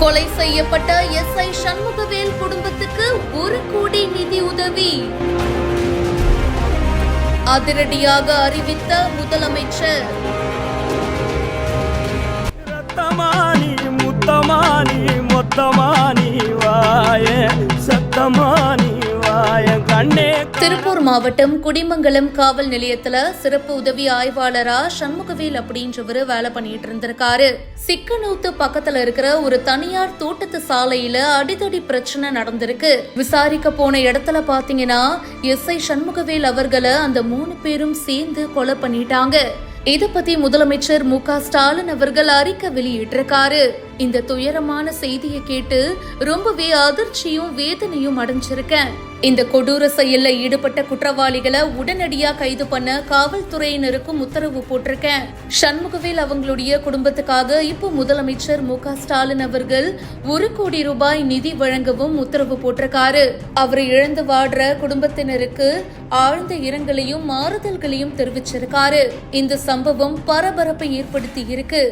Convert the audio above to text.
கொலை செய்யப்பட்ட எஸ்ஐ சண்முகவேல் குடும்பத்துக்கு 1 கோடி நிதி உதவி அதிரடியாக அறிவித்த முதலமைச்சர். ரத்தமானி முத்தமானி மொத்தமானி வாய சத்தமானி வாய கண்ணே. திருப்பூர் மாவட்டம் குடிமங்கலம் காவல் நிலையத்துல சிறப்பு உதவி ஆய்வாளரா சண்முகவேல் அப்படின்றவரு வேலை பண்ணிட்டு இருந்திருக்காரு. சிக்கனூத்து பக்கத்துல இருக்கிற ஒரு தனியார் தோட்டத்து சாலையில அடிதடி பிரச்சனை நடந்திருக்கு. விசாரிக்க போன இடத்துல பாத்தீங்கன்னா எஸ்ஐ சண்முகவேல் அவர்களை அந்த 3 பேரும் சேர்ந்து கொலை பண்ணிட்டாங்க. இத பத்தி முதலமைச்சர் மு.க. ஸ்டாலின் அவர்கள் அறிக்கை வெளியிட்டிருக்காரு. இந்த துயரமான செய்தியை கேட்டு ரொம்பவே அதிர்ச்சியும் வேதனையும் அடைஞ்சிருக்கேன். இந்த கொடூர செயல்ல ஈடுபட்ட குற்றவாளிகளை உடனடியா கைது பண்ண காவல்துறையினருக்கும் உத்தரவு போட்டிருக்கேன். சண்முகவேல் அவங்களுடைய குடும்பத்துக்காக இப்போ முதலமைச்சர் மு.க. ஸ்டாலின் அவர்கள் 1 கோடி ரூபாய் நிதி வழங்கவும் உத்தரவு போட்டிருக்காரு. அவரை இழந்து வாடுற குடும்பத்தினருக்கு ஆழ்ந்த இரங்கலையும் மாறுதல்களையும் தெரிவிச்சிருக்காரு. இந்த சம்பவம் பரபரப்பை ஏற்படுத்தி இருக்கு.